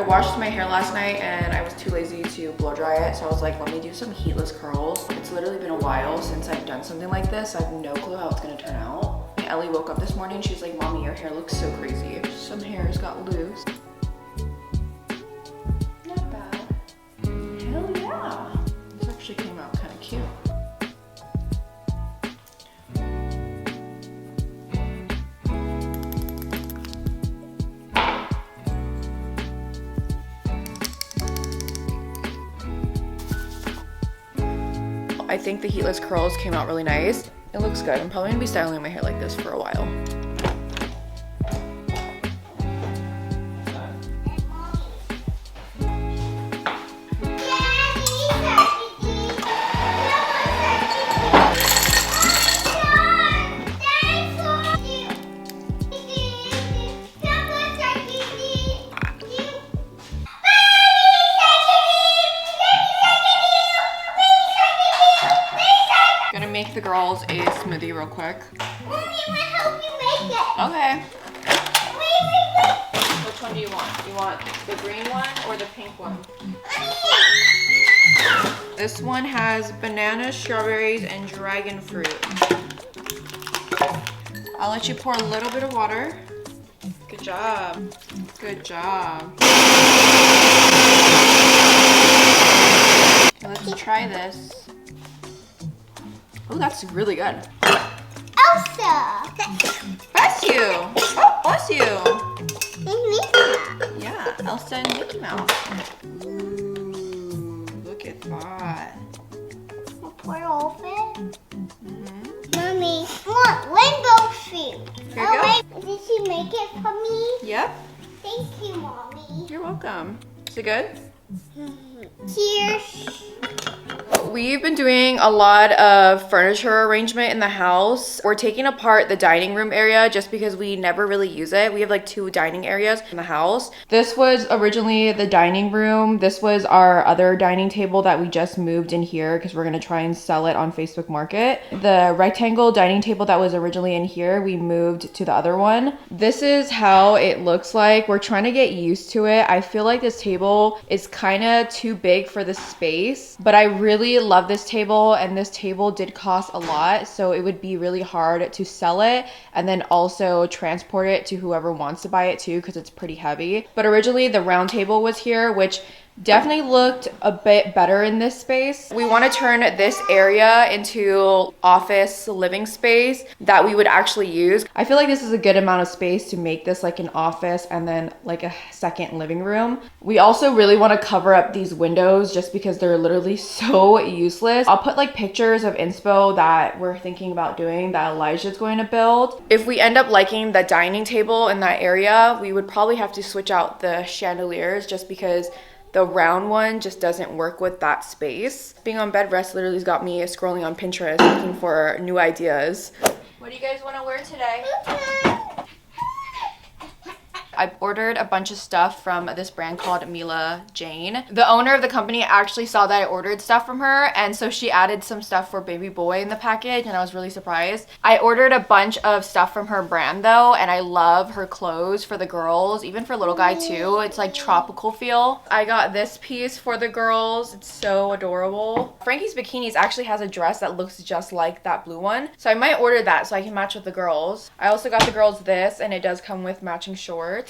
washed my hair last night and I was too lazy to blow dry it. So I was like, let me do some heatless curls. It's literally been a while since I've done something like this. I have no clue how it's gonna turn out. Ellie woke up this morning. She's like, Mommy, your hair looks so crazy. Some hairs got loose. Not bad. Hell yeah. This actually came out kind of cute. I think the heatless curls came out really nice. It looks good. I'm probably gonna be styling my hair like this for a while. Make the girls a smoothie real quick. Mommy, I'm gonna help you make it. Okay. Wait. Which one do you want? You want the green one or the pink one? This one has bananas, strawberries, and dragon fruit. I'll let you pour a little bit of water. Good job. Good job. Okay, let's try this. Oh, that's really good. Elsa! Bless you! Oh, bless you! It's Yeah, Elsa and Mickey Mouse. Ooh, look at that. What outfit? Mommy, I want rainbow shoes. Here you go. Did she make it for me? Yep. Thank you, Mommy. You're welcome. Is it good? Cheers. We've been doing a lot of furniture arrangement in the house. We're taking apart the dining room area just because we never really use it. We have like 2 dining areas in the house. This was originally the dining room. This was our other dining table that we just moved in here because we're gonna try and sell it on Facebook Market. The rectangle dining table that was originally in here, we moved to the other one. This is how it looks like. We're trying to get used to it. I feel like this table is kind of too big for the space, but I really love this table, and this table did cost a lot, so it would be really hard to sell it and then also transport it to whoever wants to buy it too because it's pretty heavy. But originally the round table was here, which definitely looked a bit better in this space. We want to turn this area into office living space that we would actually use. I feel like this is a good amount of space to make this like an office and then like a second living room. We also really want to cover up these windows just because they're literally so useless. I'll put like pictures of inspo that we're thinking about doing that Elijah's going to build. If we end up liking the dining table in that area, we would probably have to switch out the chandeliers just because the round one just doesn't work with that space. Being on bed rest literally has got me scrolling on Pinterest looking for new ideas. What do you guys want to wear today? I ordered a bunch of stuff from this brand called Mila Jane. The owner of the company actually saw that I ordered stuff from her, and so she added some stuff for baby boy in the package, and I was really surprised. I ordered a bunch of stuff from her brand though, and I love her clothes for the girls, even for little guy too. It's like tropical feel. I got this piece for the girls. It's so adorable. Frankie's Bikinis actually has a dress that looks just like that blue one, so I might order that so I can match with the girls. I also got the girls this, and it does come with matching shorts.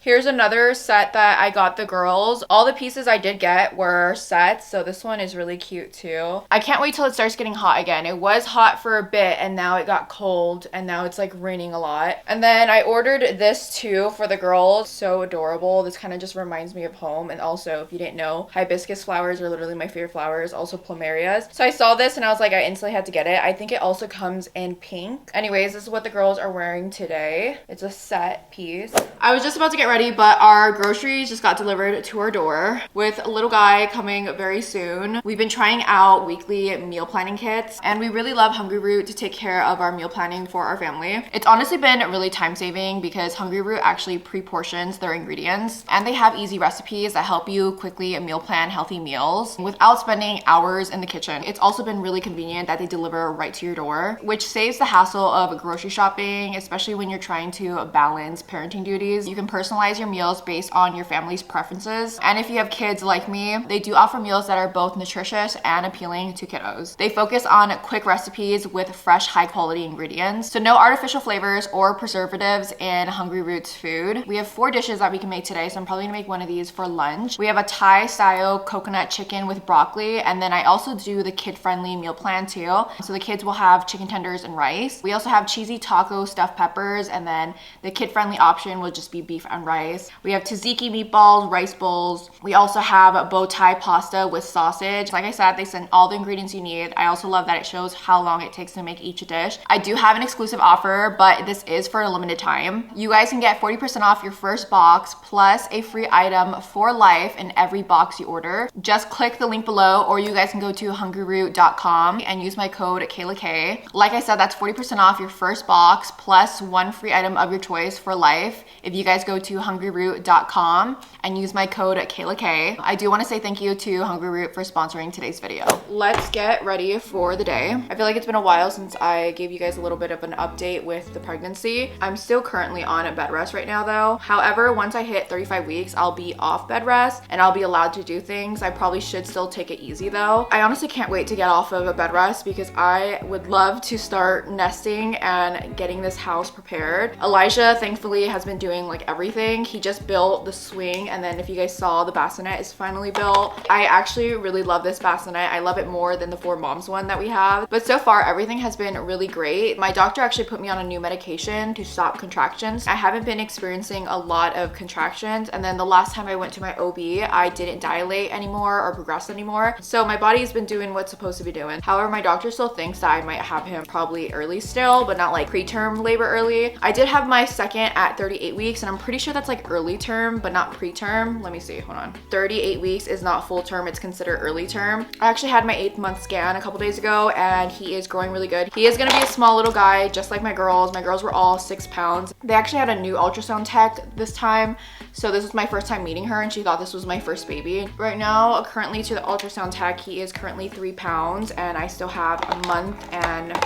Here's another set that I got the girls. All the pieces I did get were sets, so this one is really cute too. I can't wait till it starts getting hot again. It was hot for a bit and now it got cold and now it's like raining a lot. And then I ordered this too for the girls. So adorable. This kind of just reminds me of home. And also, if you didn't know, hibiscus flowers are literally my favorite flowers, also plumerias. So I saw this and I was like, I instantly had to get it. I think it also comes in pink. Anyways, this is what the girls are wearing today. It's a set piece. I was just about to get ready, but our groceries just got delivered to our door with a little guy coming very soon. We've been trying out weekly meal planning kits and we really love Hungry Root to take care of our meal planning for our family. It's honestly been really time saving because Hungry Root actually pre-portions their ingredients and they have easy recipes that help you quickly meal plan healthy meals without spending hours in the kitchen. It's also been really convenient that they deliver right to your door, which saves the hassle of grocery shopping, especially when you're trying to balance parenting duties. You can personalize personalize your meals based on your family's preferences. And if you have kids like me, they do offer meals that are both nutritious and appealing to kiddos. They focus on quick recipes with fresh, high quality ingredients. So no artificial flavors or preservatives in Hungry Roots food. We have 4 dishes that we can make today, so I'm probably gonna make one of these for lunch. We have a Thai style coconut chicken with broccoli, and then I also do the kid-friendly meal plan too. So the kids will have chicken tenders and rice. We also have cheesy taco stuffed peppers, and then the kid-friendly option will just be beef and rice. We have tzatziki meatballs, rice bowls. We also have bow tie pasta with sausage. Like I said, they send all the ingredients you need. I also love that it shows how long it takes to make each dish. I do have an exclusive offer, but this is for a limited time. You guys can get 40% off your first box plus a free item for life in every box you order. Just click the link below, or you guys can go to hungryroot.com and use my code KaylaK. Like I said, that's 40% off your first box plus 1 free item of your choice for life if you guys go to hungryroot.com and use my code KaylaK. I do want to say thank you to Hungry Root for sponsoring today's video. Let's get ready for the day. I feel like it's been a while since I gave you guys a little bit of an update with the pregnancy. I'm still currently on a bed rest right now though. However, once I hit 35 weeks, I'll be off bed rest and I'll be allowed to do things. I probably should still take it easy though. I honestly can't wait to get off of a bed rest because I would love to start nesting and getting this house prepared. Elijah thankfully has been doing like everything. He just built the swing, and then if you guys saw, the bassinet is finally built. I actually really love this bassinet. I love it more than the 4 Moms one that we have. But so far, everything has been really great. My doctor actually put me on a new medication to stop contractions. I haven't been experiencing a lot of contractions, and then the last time I went to my OB, I didn't dilate anymore or progress anymore. So my body's been doing what's supposed to be doing. However, my doctor still thinks that I might have him probably early still, but not like preterm labor early. I did have my second at 38 weeks, and I'm pretty sure that's like early term, but not preterm. Let me see, hold on. 38 weeks is not full term, it's considered early term. I actually had my 8th month scan a couple days ago, and he is growing really good. He is gonna be a small little guy, just like my girls. My girls were all 6 pounds. They actually had a new ultrasound tech this time, so this was my first time meeting her, and she thought this was my first baby. Right now, currently to the ultrasound tech, he is currently 3 pounds, and I still have a month and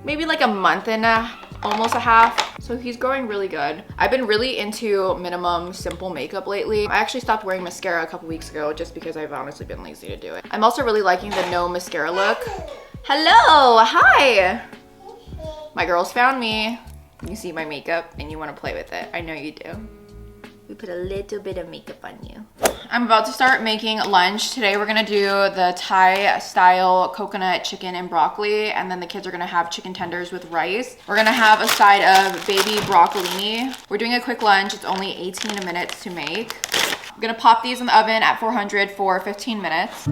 maybe like a month and almost a half. So he's growing really good. I've been really into minimum simple makeup lately. I actually stopped wearing mascara a couple weeks ago just because I've honestly been lazy to do it. I'm also really liking the no mascara look. Hello, hi. My girls found me. You see my makeup and you want to play with it. I know you do. We put a little bit of makeup on you. I'm about to start making lunch. Today we're gonna do the Thai style coconut chicken and broccoli, and then the kids are gonna have chicken tenders with rice. We're gonna have a side of baby broccolini. We're doing a quick lunch. It's only 18 minutes to make. I'm gonna pop these in the oven at 400 for 15 minutes.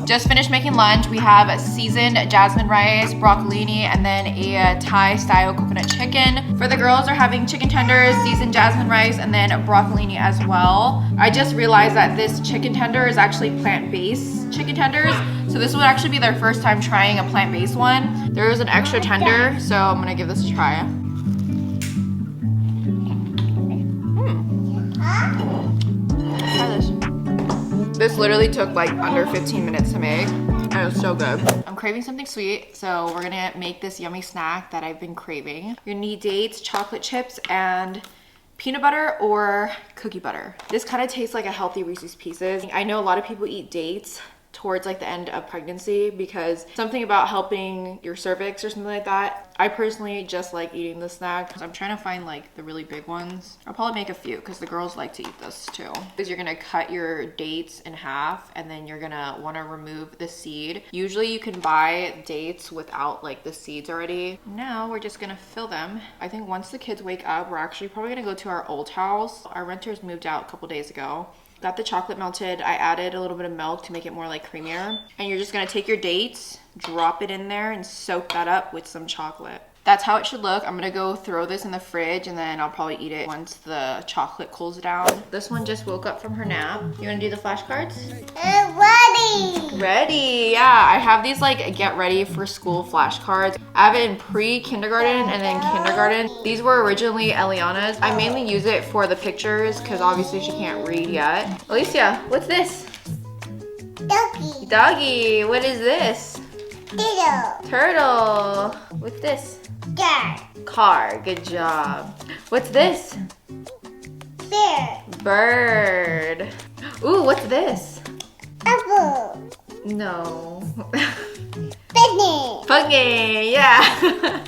Just finished making lunch. We have seasoned jasmine rice, broccolini, and then a Thai style coconut chicken. For the girls, are having chicken tenders, seasoned jasmine rice, and then broccolini as well. I just realized that this chicken tender is actually plant-based chicken tenders. So this would actually be their first time trying a plant-based one. There is an extra tender, so I'm gonna give this a try. Try this. This literally took like under 15 minutes to make. It was so good. I'm craving something sweet, so we're gonna make this yummy snack that I've been craving. You're gonna need dates, chocolate chips, and peanut butter or cookie butter. This kind of tastes like a healthy Reese's Pieces. I know a lot of people eat dates towards like the end of pregnancy because something about helping your cervix or something like that. I personally just like eating this snack. I'm trying to find like the really big ones. I'll probably make a few because the girls like to eat this too. Because you're gonna cut your dates in half and then you're gonna wanna remove the seed. Usually you can buy dates without like the seeds already. Now we're just gonna fill them. I think once the kids wake up, we're actually probably gonna go to our old house. Our renters moved out a couple days ago. Got the chocolate melted. I added a little bit of milk to make it more like creamier. And you're just gonna take your dates, drop it in there and soak that up with some chocolate. That's how it should look. I'm gonna go throw this in the fridge and then I'll probably eat it once the chocolate cools down. This one just woke up from her nap. You wanna do the flashcards? Ready. Ready, yeah. I have these like get ready for school flashcards. I have it in pre-kindergarten and then kindergarten. These were originally Eliana's. I mainly use it for the pictures because obviously she can't read yet. Alicia, what's this? Doggy. Doggy, what is this? Diddle. Turtle. What's this? Dad. Car, good job. What's this? Bear. Bird. Ooh, what's this? Apple. No. Bunny. Pumpkin, yeah.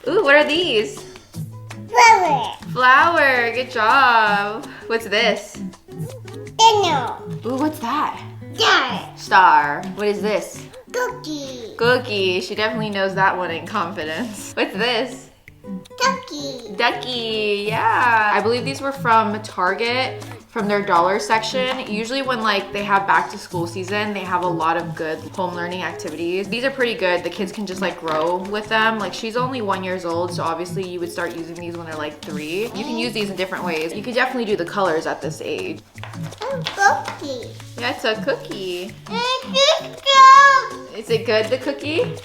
Ooh, what are these? Flower. Flower, good job. What's this? Dinner. Ooh, what's that? Dad. Star. What is this? Cookie. Cookie. She definitely knows that one in confidence. What's this? Ducky. Ducky, yeah. I believe these were from Target, from their dollar section. Usually when like they have back to school season, they have a lot of good home learning activities. These are pretty good. The kids can just like grow with them. Like she's only 1 year old, so obviously you would start using these when they're like 3. You can use these in different ways. You could definitely do the colors at this age. Cookie. Yeah, it's a cookie. It's Is it good, the cookie? good.